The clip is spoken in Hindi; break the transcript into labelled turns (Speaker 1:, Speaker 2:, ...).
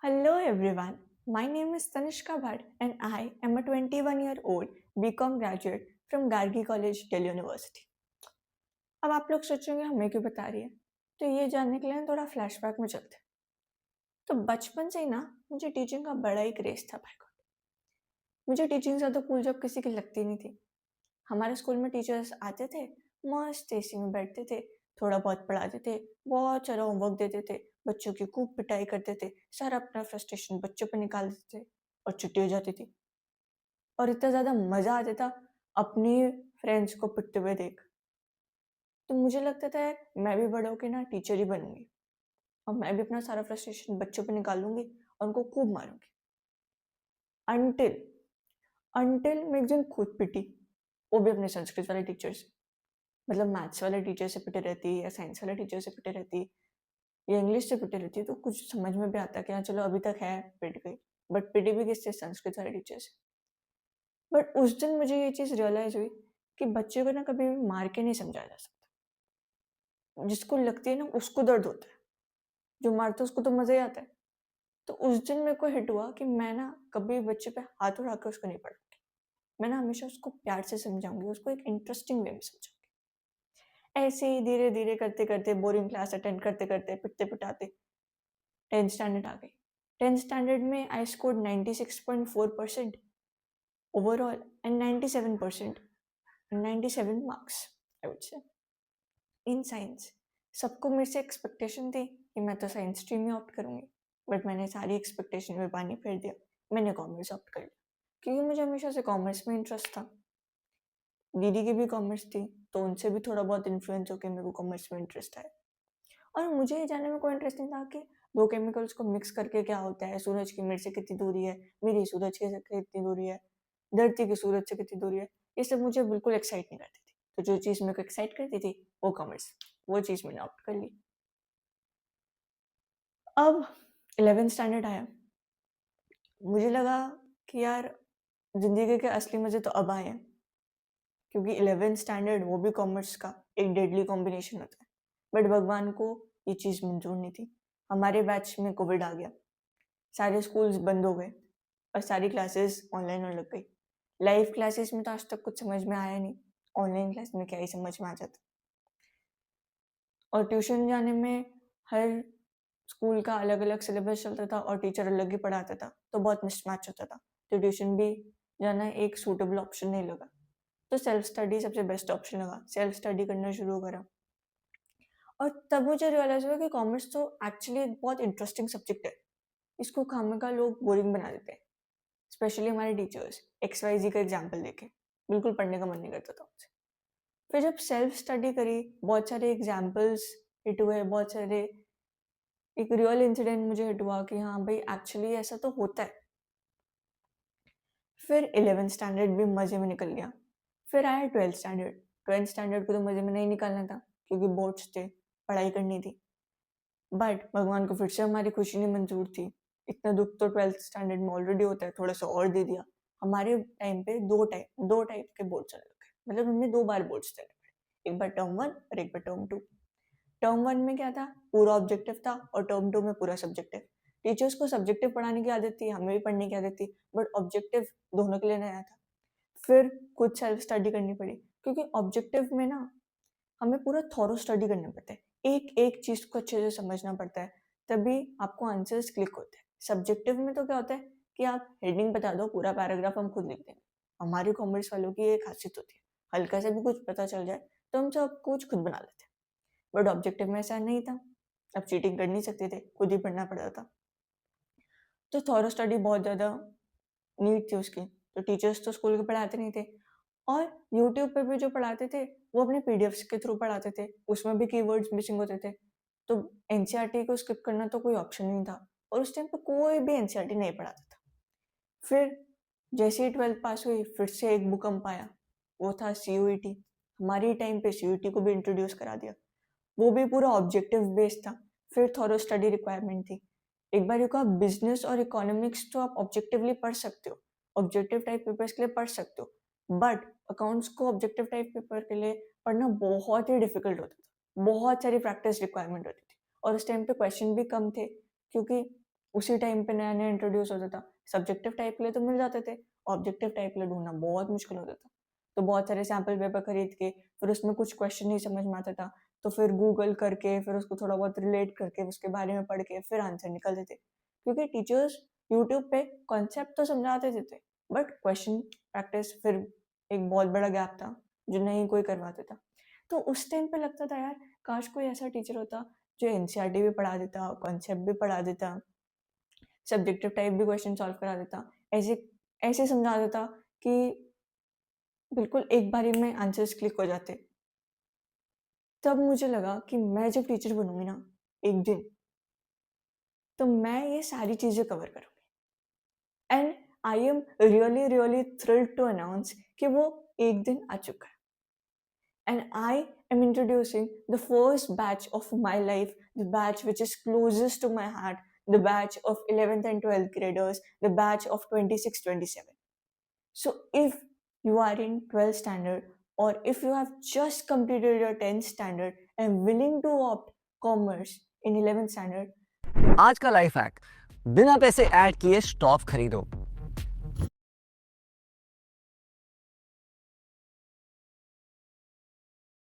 Speaker 1: Hello everyone, my name is Tanishka Bhatt and I am a 21-year-old BCom graduate from Gargi College, Delhi University. अब आप लोग सोचेंगे हमें क्यों बता रही है, तो ये जानने के लिए थोड़ा फ्लैशबैक में चलते हैं। तो बचपन से ही ना मुझे टीचिंग का बड़ा ही क्रेज था भाई। मुझे टीचिंग ज़्यादा कूल जॉब किसी की लगती नहीं थी। हमारे स्कूल में टीचर्स आते थे, मस्त एसी में बैठते थे, थोड़ा बहुत पढ़ाते थे, बहुत सारा होमवर्क देते थे, बच्चों की खूब पिटाई करते थे, सारा अपना फ्रस्ट्रेशन बच्चों पे निकाल देते थे और छुट्टी हो जाती थी। और इतना ज़्यादा मज़ा आता था अपनी फ्रेंड्स को पिटते हुए देख। तो मुझे लगता था यार मैं भी बड़ा होके ना टीचर ही बनूंगी और मैं भी अपना सारा फ्रस्ट्रेशन बच्चों पे निकालूंगी और उनको खूब मारूंगी। अनटिल अनटिल मैं एक दिन खुद पिटी, वो भी अपने संस्कृत वाले टीचर से। मतलब मैथ्स वाले टीचर से पिटे रहती या साइंस वाले टीचर से पिटे रहती या इंग्लिश से पिटे रहती, तो कुछ समझ में भी आता कि हाँ चलो अभी तक है, पिट गई। बट पिटी भी किससे? संस्कृत वाले टीचर से। बट उस दिन मुझे ये चीज़ रियलाइज हुई कि बच्चे को ना कभी भी मार के नहीं समझाया जा सकता। जिसको लगती है ना उसको दर्द होता है, जो मारता है उसको तो मज़ा ही आता है। तो उस दिन मेरे को हिट हुआ कि मैं ना कभी बच्चे पे हाथ उठा के उसको नहीं पढ़ूंगी। मैं ना हमेशा उसको प्यार से समझाऊंगी, उसको एक इंटरेस्टिंग वे में समझाऊंगी। ऐसे ही धीरे धीरे करते करते बोरिंग क्लास अटेंड करते करते पिटते पिटाते 10th स्टैंडर्ड आ गई। 10th स्टैंडर्ड में I scored 96.4% overall and 97% 97 marks I would say in science. सबको मेरे से एक्सपेक्टेशन थी कि मैं तो साइंस स्ट्रीम ही ऑप्ट करूंगी, बट मैंने सारी एक्सपेक्टेशन में पानी फेर दिया। मैंने कॉमर्स ऑप्ट कर लिया क्योंकि मुझे हमेशा से कॉमर्स में इंटरेस्ट था। दीदी की भी कॉमर्स थी, तो उनसे भी थोड़ा बहुत इन्फ्लुएंस होकर मेरे को कॉमर्स में इंटरेस्ट आया। और मुझे ये जानने में कोई इंटरेस्ट नहीं था कि दो केमिकल्स को मिक्स करके क्या होता है, सूरज की मेरे से कितनी दूरी है, मेरी सूरज के से कितनी दूरी है, धरती की सूरज से कितनी दूरी है। ये सब मुझे बिल्कुल एक्साइट नहीं करती थी। तो जो चीज़ मेरे को एक्साइट करती थी वो कॉमर्स, वो चीज़ मैंने ऑप्ट कर ली। अब 11th स्टैंडर्ड आया, मुझे लगा कि यार जिंदगी के असली मजे तो अब आए हैं, क्योंकि 11th स्टैंडर्ड वो भी कॉमर्स का एक डेडली कॉम्बिनेशन होता है। बट भगवान को ये चीज़ मंजूर नहीं थी। हमारे बैच में कोविड आ गया, सारे स्कूल्स बंद हो गए और सारी क्लासेस ऑनलाइन होने लग गई। लाइव क्लासेस में तो आज तक कुछ समझ में आया नहीं, ऑनलाइन क्लास में क्या ही समझ में आ जाता। और ट्यूशन जाने में हर स्कूल का अलग अलग सिलेबस चलता था और टीचर अलग ही पढ़ाता था, तो बहुत मिसमैच होता था। तो ट्यूशन भी जाना एक सूटेबल ऑप्शन नहीं लगा। तो सेल्फ स्टडी सबसे बेस्ट ऑप्शन लगा, सेल्फ स्टडी करना शुरू करा। और तब मुझे रियलाइज हुआ कि कॉमर्स तो एक्चुअली एक बहुत इंटरेस्टिंग सब्जेक्ट है। इसको खामखा लोग बोरिंग बना देते हैं, स्पेशली हमारे टीचर्स। XYZ का एग्जाम्पल देके बिल्कुल पढ़ने का मन नहीं करता था उनसे। फिर जब सेल्फ स्टडी करी, बहुत सारे एग्जाम्पल्स हिट हुए, बहुत सारे एक रियल इंसिडेंट मुझे हिट हुआ कि हाँ भाई एक्चुअली ऐसा तो होता है। फिर 11th स्टैंडर्ड भी मज़े में निकल गया। फिर आया 12th स्टैंडर्ड। 12th स्टैंडर्ड को तो मज़े में नहीं निकालना था क्योंकि बोर्ड्स थे, पढ़ाई करनी थी। बट भगवान को फिर से हमारी खुशी नहीं मंजूर थी। इतना दुख तो 12th स्टैंडर्ड में ऑलरेडी होता है, थोड़ा सा और दे दिया। हमारे टाइम पे दो टाइप के बोर्ड चलने लगे, मतलब हमने 2 बार बोर्ड्स देने पड़े, एक बार टर्म 1 और एक बार टर्म 2। टर्म 1 में क्या था, पूरा ऑब्जेक्टिव था, और टर्म 2 में पूरा सब्जेक्टिव। टीचर्स को सब्जेक्टिव पढ़ाने की आदत थी, हमें भी पढ़ने की आदत थी, बट ऑब्जेक्टिव दोनों के लिए नया था। फिर कुछ सेल्फ स्टडी करनी पड़ी, क्योंकि ऑब्जेक्टिव में ना हमें पूरा थॉरो स्टडी करना पड़ता है, एक एक चीज को अच्छे से समझना पड़ता है, तभी आपको आंसर्स क्लिक होते हैं। सब्जेक्टिव में तो क्या होता है कि आप हेडिंग बता दो, पूरा पैराग्राफ हम खुद लिख देंगे। हमारी कॉमर्स वालों की एक खासियत होती है, हल्का से भी कुछ पता चल जाए तो हम सब कुछ खुद बना लेते हैं। बट ऑब्जेक्टिव में ऐसा नहीं था, अब चीटिंग कर नहीं सकते थे, खुद ही पढ़ना पड़ता था। तो थॉरो स्टडी बहुत ज़्यादा नीड थी उसकी। तो टीचर्स तो स्कूल के पढ़ाते नहीं थे, और यूट्यूब पे भी जो पढ़ाते थे वो अपने पीडीएफ्स के थ्रू पढ़ाते थे, उसमें भी कीवर्ड्स मिसिंग होते थे। तो एनसीईआरटी को स्किप करना तो कोई ऑप्शन नहीं था, और उस टाइम पे कोई भी एनसीईआरटी नहीं पढ़ाता था। फिर जैसे ही 12th पास हुई, फिर से एक भूकंप आया, वो था सीयूईटी। हमारी टाइम पे सीयूईटी को भी इंट्रोड्यूस करा दिया, वो भी पूरा ऑब्जेक्टिव बेस्ड था। फिर थॉरो स्टडी रिक्वायरमेंट थी। एक बार को आप बिजनेस और इकोनॉमिक्स तो आप ऑब्जेक्टिवली पढ़ सकते हो, ऑब्जेक्टिव टाइप पेपर्स के लिए पढ़ सकते हो, बट अकाउंट्स को ऑब्जेक्टिव टाइप पेपर के लिए पढ़ना बहुत ही डिफिकल्ट होता था, बहुत सारी प्रैक्टिस रिक्वायरमेंट होती थी। और उस टाइम पे क्वेश्चन भी कम थे, क्योंकि उसी टाइम पे नया-नया इंट्रोड्यूस होता था। सब्जेक्टिव टाइप के लिए तो मिल जाते थे, ऑब्जेक्टिव टाइप के लिए ढूँढना बहुत मुश्किल होता था। तो बहुत सारे सैंपल पेपर खरीद के फिर उसमें कुछ क्वेश्चन नहीं समझ में आता था, तो फिर गूगल करके फिर उसको थोड़ा बहुत रिलेट करके उसके बारे में पढ़ के फिर आंसर निकालते थे। क्योंकि टीचर्स यूट्यूब पे कॉन्सेप्ट तो समझाते थे, बट क्वेश्चन प्रैक्टिस फिर एक बहुत बड़ा गैप था, जो नहीं कोई करवाता था। तो उस टाइम पे लगता था यार काश कोई ऐसा टीचर होता जो एनसीईआरटी भी पढ़ा देता, कॉन्सेप्ट भी पढ़ा देता, सब्जेक्टिव टाइप भी क्वेश्चन सॉल्व करा देता, ऐसे ऐसे समझा देता कि बिल्कुल एक बारी में आंसर्स क्लिक हो जाते। तब मुझे लगा कि मैं जब टीचर बनूंगी ना एक दिन, तो मैं ये सारी चीज़ें कवर करूंगी and I am really really thrilled to announce कि वो एक दिन आ चुका है। And I am introducing the first batch of my life, the batch which is closest to my heart, the batch of 11th and 12th graders, the batch of 26, 27. So if you are in 12th standard or if you have just completed your 10th standard and willing to opt commerce in 11th standard,
Speaker 2: आज का लाइफ हैक, बिना पैसे ऐड किए स्टॉक खरीदो।